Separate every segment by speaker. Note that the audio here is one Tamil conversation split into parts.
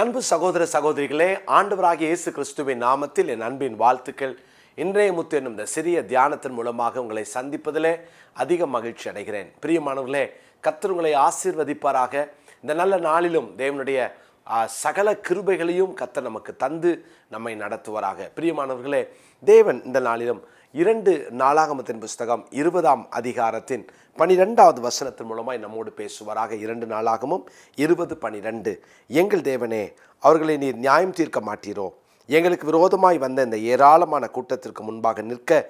Speaker 1: என் அன்பு சகோதர சகோதரிகளே, ஆண்டவராகிய இயேசு கிறிஸ்துவின் நாமத்தில் என் அன்பின் வாழ்த்துக்கள். இன்றைய முத்து என்னும் இந்த சிறிய தியானத்தின் மூலமாக உங்களை சந்திப்பதிலே அதிக மகிழ்ச்சி அடைகிறேன். பிரியமானவர்களே, கர்த்தர் உங்களை ஆசீர்வதிப்பாராக. இந்த நல்ல நாளிலும் தேவனுடைய சகல கிருபைகளையும் கர்த்தர் நமக்கு தந்து நம்மை நடத்துவாராக. பிரியமானவர்களே, தேவன் இந்த நாளிலும் 2 நாளாகமத்தின் புஸ்தகம் 20ஆம் அதிகாரத்தின் 12வது வசனத்தின் மூலமாய் நம்மோடு பேசுவாராக. 2 நாளாகமும் 20:12. எங்கள் தேவனே, அவர்களை நீர் நியாயம் தீர்க்க மாட்டீரோ? எங்களுக்கு விரோதமாய் வந்த இந்த ஏராளமான கூட்டத்திற்கு முன்பாக நிற்க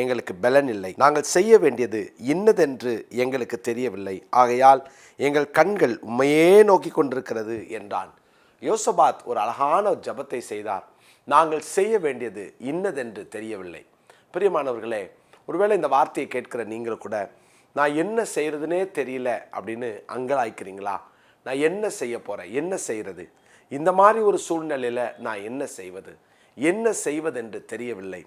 Speaker 1: எங்களுக்கு பலன் இல்லை. நாங்கள் செய்ய வேண்டியது இன்னதென்று எங்களுக்கு தெரியவில்லை. ஆகையால் எங்கள் கண்கள் உண்மையே நோக்கி கொண்டிருக்கிறது என்றான். யோசபாத் ஒரு அழகான ஜெபத்தை செய்தார். நாங்கள் செய்ய வேண்டியது இன்னதென்று தெரியவில்லை. பிரியமானவர்களே, ஒருவேளை இந்த வார்த்தையை கேட்கிற நீங்கள் கூட, நான் என்ன செய்கிறதுனே தெரியல அப்படின்னு அங்கலாய்க்கிறீங்களா? நான் என்ன செய்ய போகிறேன், என்ன செய்கிறது, இந்த மாதிரி ஒரு சூழ்நிலையில் நான் என்ன செய்வது, என்ன செய்வதென்று தெரியவில்லை,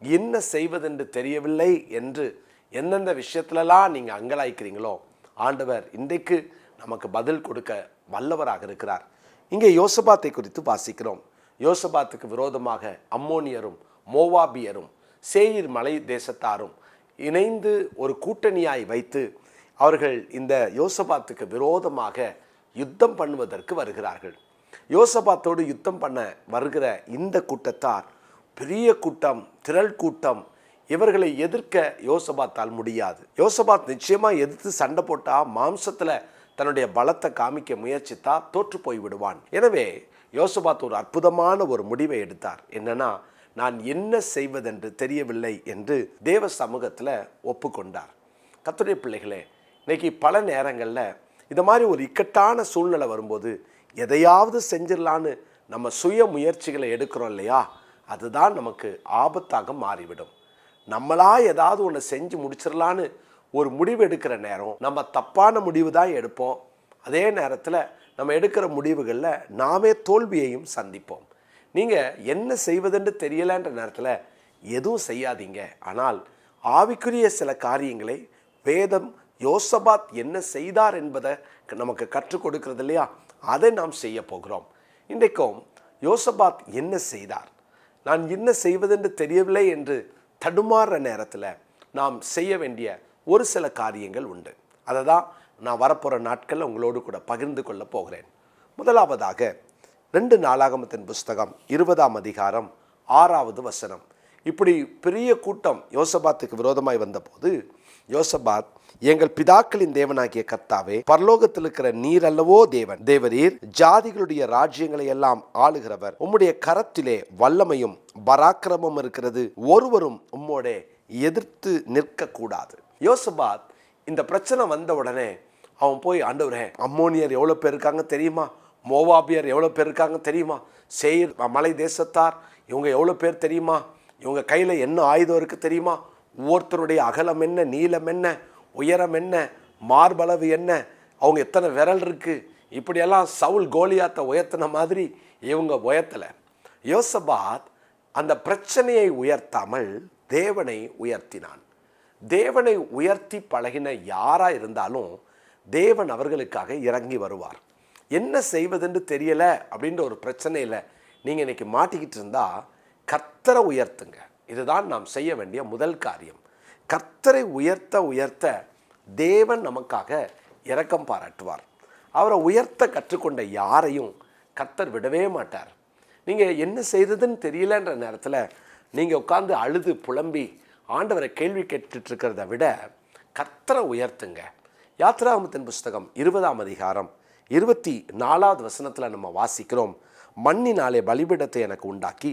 Speaker 1: என்ன செய்வதென்று தெரியவில்லை என்று எந்தெந்த விஷயத்துலலாம் நீங்கள் அங்கலாய்க்கிறீங்களோ, ஆண்டவர் இன்றைக்கு நமக்கு பதில் கொடுக்க வல்லவராக இருக்கிறார். இங்கே யோசபாத்தை குறித்து வாசிக்கிறோம். யோசபாத்துக்கு விரோதமாக அம்மோனியரும் மோவாபியரும் சேயீர் மலை தேசத்தாரும் இணைந்து ஒரு கூட்டணியாய் வைத்து அவர்கள் இந்த யோசபாத்துக்கு விரோதமாக யுத்தம் பண்ணுவதற்கு வருகிறார்கள். யோசபாத்தோடு யுத்தம் பண்ண வருகிற இந்த கூட்டத்தார் பெரிய கூட்டம், திரள் கூட்டம். இவர்களை எதிர்க்க யோசபாத்தால் முடியாது. யோசபாத் நிச்சயமாக எதிர்த்து சண்டை போட்டால், மாம்சத்தில் தன்னுடைய பலத்தை காமிக்க முயற்சித்தா தோற்று போய் விடுவான். எனவே யோசபாத் ஒரு அற்புதமான ஒரு முடிவை எடுத்தார். என்னன்னா, நான் என்ன செய்வதென்று தெரியவில்லை என்று தேவ சமூகத்தில் ஒப்புக்கொண்டார். கர்த்தருடைய பிள்ளைகளே, இன்னைக்கு பல நேரங்களில் இந்த மாதிரி ஒரு இக்கட்டான சூழ்நிலை வரும்போது எதையாவது செஞ்சிடலான்னு நம்ம சுய முயற்சிகளை எடுக்கிறோம் இல்லையா, அதுதான் நமக்கு ஆபத்தாக மாறிவிடும். நம்மளா ஏதாவது ஒன்று செஞ்சு முடிச்சிடலான்னு ஒரு முடிவு எடுக்கிற நேரம் நம்ம தப்பான முடிவு தான் எடுப்போம். அதே நேரத்தில் நம்ம எடுக்கிற முடிவுகளில் நாமே தோல்வியையும் சந்திப்போம். நீங்கள் என்ன செய்வதென்று தெரியலன்ற நேரத்தில் எதுவும் செய்யாதீங்க. ஆனால் ஆவிக்குரிய சில காரியங்களை வேதம் யோசபாத் என்ன செய்தார் என்பதை நமக்கு கற்றுக் கொடுக்கிறது இல்லையா, அதை நாம் செய்ய போகிறோம். இன்றைக்கும் யோசபாத் என்ன செய்தார், நான் என்ன செய்வதென்று தெரியவில்லை என்று தடுமாறுற நேரத்தில் நாம் செய்ய வேண்டிய ஒரு சில காரியங்கள் உண்டு. அதை தான் நான் வரப்போகிற நாட்களில் உங்களோடு கூட பகிர்ந்து கொள்ள போகிறேன். முதலாவதாக 2 நாளாகமத்தின் புஸ்தகம் 20ஆம் அதிகாரம் 6வது வசனம். இப்படி பெரிய கூட்டம் யோசபாத்துக்கு விரோதமாய் வந்தபோது யோசபாத், எங்கள் பிதாக்களின் தேவனாகிய கர்த்தாவே, பரலோகத்தில் இருக்கிற நீர் அல்லவோ தேவன், தேவரீர் ஜாதிகளுடைய ராஜ்யங்களை எல்லாம் ஆளுகிறவர், உம்முடைய கரத்திலே வல்லமையும் பராக்கிரமும் இருக்கிறது, ஒருவரும் உம்மோட எதிர்த்து நிற்க கூடாது. யோசபாத் இந்த பிரச்சனை வந்த உடனே அவன் போய், ஆண்டவரே, அம்மோனியர் எவ்வளோ பேர் இருக்காங்க தெரியுமா, மோவாபியர் எவ்வளோ பேர் இருக்காங்க தெரியுமா, சேயீர் மலை தேசத்தார் இவங்க எவ்வளோ பேர் தெரியுமா, இவங்க கையில் என்ன ஆயுதம் இருக்குது தெரியுமா, ஒவ்வொருத்தருடைய அகலம் என்ன, நீளம் என்ன, உயரம் என்ன, மார்பளவு என்ன, அவங்க எத்தனை விரல் இருக்குது, இப்படியெல்லாம் சவுல் கோலியாத்தை உயர்த்தின மாதிரி இவங்க உயர்த்தலை. யோசபாத் அந்த பிரச்சனையை உயர்த்தாமல் தேவனை உயர்த்தினான். தேவனை உயர்த்தி பழகின யாராக இருந்தாலும் தேவன் அவர்களுக்காக இறங்கி வருவார். என்ன செய்வதென்று தெரியலை அப்படின்ற ஒரு பிரச்சனையில் நீங்கள் இன்றைக்கி மாட்டிக்கிட்டு இருந்தால் கர்த்தரை உயர்த்துங்க. இதுதான் நாம் செய்ய வேண்டிய முதல் காரியம். கர்த்தரை உயர்த்த உயர்த்த தேவன் நமக்காக இரக்கம் பாராட்டுவார். அவரை உயர்த்த கற்றுக்கொண்ட யாரையும் கர்த்தர் விடவே மாட்டார். நீங்கள் என்ன செய்கிறதுன்னு தெரியலன்ற நேரத்தில் நீங்கள் உட்கார்ந்து அழுது புலம்பி ஆண்டவரை கேள்வி கேட்டுட்ருக்கிறத விட கர்த்தரை உயர்த்துங்க. யாத்திராகமத்தின் புஸ்தகம் 20ஆம் அதிகாரம் 24வது வசனத்தில் நம்ம வாசிக்கிறோம். மண்ணினாலே பலிபீடத்தை எனக்கு உண்டாக்கி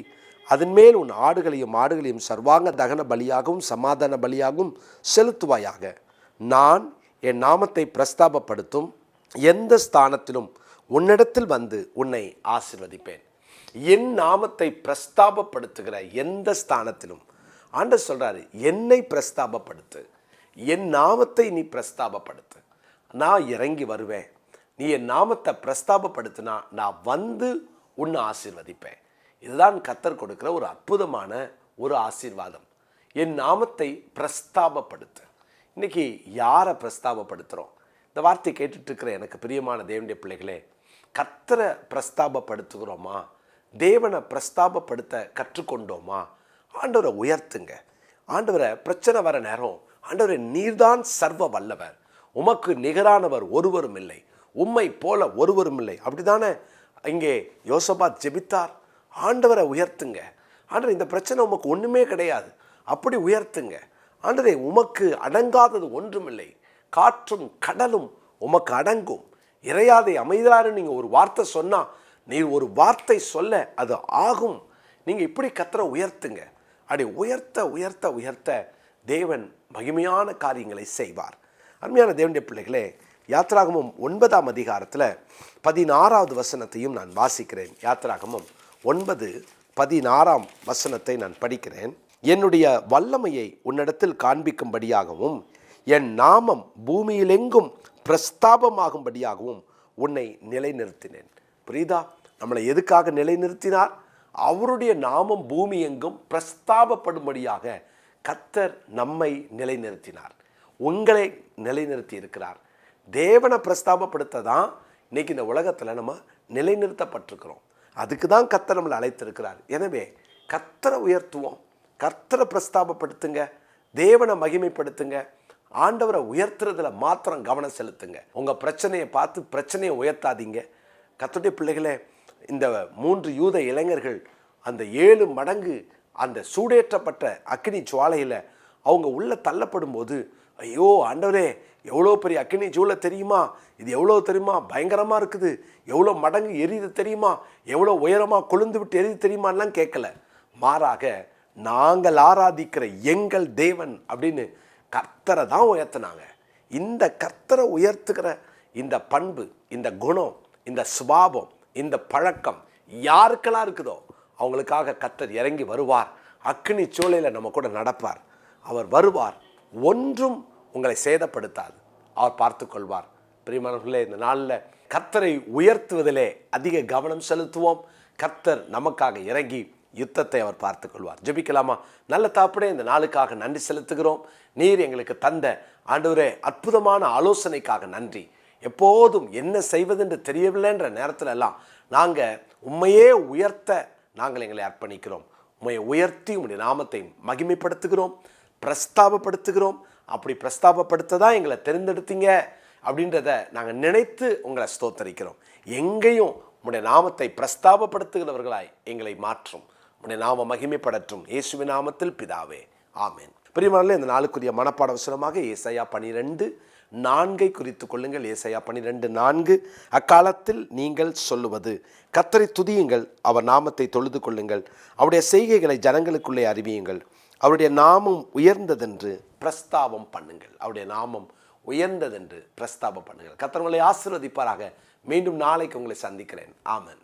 Speaker 1: அதன் மேல் உன் ஆடுகளையும் மாடுகளையும் சர்வாங்க தகன பலியாகவும் சமாதான பலியாகவும் செலுத்துவாயாக. நான் என் நாமத்தை பிரஸ்தாபப்படுத்தும் எந்த ஸ்தானத்திலும் உன்னிடத்தில் வந்து உன்னை ஆசீர்வதிப்பேன். என் நாமத்தை பிரஸ்தாபப்படுத்துகிற எந்த ஸ்தானத்திலும் ஆண்டவர் சொல்கிறாரு, என்னை பிரஸ்தாபப்படுத்து, என் நாமத்தை நீ பிரஸ்தாபப்படுத்து, நான் இறங்கி வருவேன். நீ என் நாமத்தை பிரஸ்தாபப்படுத்தினா நான் வந்து உன்னை ஆசீர்வதிப்பேன். இதுதான் கர்த்தர் கொடுக்குற ஒரு அற்புதமான ஒரு ஆசீர்வாதம். என் நாமத்தை பிரஸ்தாபப்படுத்து. இன்றைக்கி யாரை பிரஸ்தாபப்படுத்துகிறோம்? இந்த வார்த்தை கேட்டுட்ருக்கிற எனக்கு பிரியமான தேவனுடைய பிள்ளைகளே, கர்த்தரை பிரஸ்தாபப்படுத்துகிறோமா? தேவனை பிரஸ்தாபப்படுத்த கற்றுக்கொண்டோமா? ஆண்டவரை உயர்த்துங்க. ஆண்டவரை பிரச்சனை வர நேரம், ஆண்டவரை நீர்தான் சர்வ வல்லவர், உமக்கு நிகரானவர் ஒருவரும் இல்லை, உம்மை போல ஒருவரும் இல்லை. அப்படிதானே இங்கே யோசபாத் ஜெபித்தார். ஆண்டவரை உயர்த்துங்க. ஆண்டவரே, இந்த பிரச்சனை உமக்கு ஒன்றுமே கிடையாது, அப்படி உயர்த்துங்க. ஆண்டவரே, உமக்கு அடங்காதது ஒன்றுமில்லை, காற்றும் கடலும் உமக்கு அடங்கும். இறையாதை அமைதலான்னு நீங்கள் ஒரு வார்த்தை சொன்னால், நீர் ஒரு வார்த்தை சொல்ல அது ஆகும். நீங்கள் இப்படி கர்த்தரை உயர்த்துங்க. அப்படி உயர்த்த உயர்த்த உயர்த்த தேவன் மகிமையான காரியங்களை செய்வார். அருமையான தேவனுடைய பிள்ளைகளே, யாத்திராகமம் 9ஆம் அதிகாரத்தில் 16வது வசனத்தையும் நான் வாசிக்கிறேன். யாத்திராகமம் 9:16 வசனத்தை நான் படிக்கிறேன். என்னுடைய வல்லமையை உன்னிடத்தில் காண்பிக்கும்படியாகவும் என் நாமம் பூமியிலெங்கும் பிரஸ்தாபமாகும்படியாகவும் உன்னை நிலைநிறுத்தினேன். புரியுதா? நம்மளை எதுக்காக நிலைநிறுத்தினார்? அவருடைய நாமம் பூமி எங்கும் பிரஸ்தாபப்படும்படியாக கர்த்தர் நம்மை நிலைநிறுத்தினார், உங்களை நிலைநிறுத்தி இருக்கிறார். தேவனை பிரஸ்தாபப்படுத்த தான் இன்னைக்கு இந்த உலகத்தில் நம்ம நிலைநிறுத்தப்பட்டிருக்கிறோம். அதுக்கு தான் கர்த்தர் நம்மளை அழைத்திருக்கிறார். எனவே கர்த்தரை உயர்த்துவோம், கர்த்தரை பிரஸ்தாபப்படுத்துங்க, தேவனை மகிமைப்படுத்துங்க. ஆண்டவரை உயர்த்துறதுல மாத்திரம் கவனம் செலுத்துங்க. உங்கள் பிரச்சனையை பார்த்து பிரச்சனையை உயர்த்தாதீங்க. கர்த்தருடைய பிள்ளைகளே, இந்த 3 யூத இளைஞர்கள் அந்த 7 மடங்கு அந்த சூடேற்றப்பட்ட அக்கினி ஜுவாலையில் அவங்க உள்ள தள்ளப்படும் போது, ஐயோ ஆண்டவரே, எவ்வளோ பெரிய அக்கினி ஜூலை தெரியுமா, இது எவ்வளோ தெரியுமா, பயங்கரமாக இருக்குது, எவ்வளோ மடங்கு எரியுது தெரியுமா, எவ்வளோ உயரமாக கொழுந்து விட்டு எரியுது தெரியுமாலாம் கேட்கல. மாறாக நாங்கள் ஆராதிக்கிற எங்கள் தேவன் அப்படின்னு கர்த்தரை தான் உயர்த்தினாங்க. இந்த கர்த்தரை உயர்த்துகிற இந்த பண்பு, இந்த குணம், இந்த சுபாவம், இந்த பழக்கம் யாருக்கெல்லாம் இருக்குதோ அவங்களுக்காக கர்த்தர் இறங்கி வருவார். அக்கினி சூளையில் நம்ம கூட நடப்பார். அவர் வருவார், ஒன்றும் உங்களை சேதப்படுத்தாது, அவர் பார்த்து கொள்வார். பிரியமானவர்களே, இந்த நாளில் கர்த்தரை உயர்த்துவதிலே அதிக கவனம் செலுத்துவோம். கர்த்தர் நமக்காக இறங்கி யுத்தத்தை அவர் பார்த்து கொள்வார். ஜெபிக்கலாமா? நல்ல தாப்படே, இந்த நாளுக்காக நன்றி செலுத்துகிறோம். நீர் எங்களுக்கு தந்த ஆண்டவரே அற்புதமான ஆலோசனைக்காக நன்றி. எப்போதும் என்ன செய்வதென்று தெரியவில்லைன்ற நேரத்தில் எல்லாம் நாங்கள் உண்மையே உயர்த்த நாங்கள் எங்களை அர்ப்பணிக்கிறோம். உண்மையை உயர்த்தி உம்முடைய நாமத்தை மகிமைப்படுத்துகிறோம், பிரஸ்தாபப்படுத்துகிறோம். அப்படி பிரஸ்தாபப்படுத்த தான் எங்களை தெரிந்தெடுத்தீங்க அப்படின்றத நாங்கள் நினைத்து உங்களை ஸ்தோத்தரிக்கிறோம். எங்கேயும் உம்முடைய நாமத்தை பிரஸ்தாபப்படுத்துகிறவர்களாய் எங்களை மாற்றும். உம்முடைய நாம மகிமைப்படட்டும். இயேசுவின் நாமத்தில் பிதாவே, ஆமென். பிரியமானவர்களே, இந்த நாளுக்குரிய மனப்பாட வசனமாக ஏசாயா 12:4 குறித்து கொள்ளுங்கள். ஏசாயா 12:4, அக்காலத்தில் நீங்கள் சொல்லுவது, கர்த்தரை துதியுங்கள், அவர் நாமத்தை தொழுது கொள்ளுங்கள், அவருடைய செய்கைகளை ஜனங்களுக்குள்ளே அறிவியுங்கள், அவருடைய நாமம் உயர்ந்ததென்று பிரஸ்தாபம் பண்ணுங்கள். அவருடைய நாமம் உயர்ந்ததென்று பிரஸ்தாபம் பண்ணுங்கள். கர்த்தர் உங்களை ஆசீர்வதிப்பாராக. மீண்டும் நாளைக்கு உங்களை சந்திக்கிறேன். ஆமென்.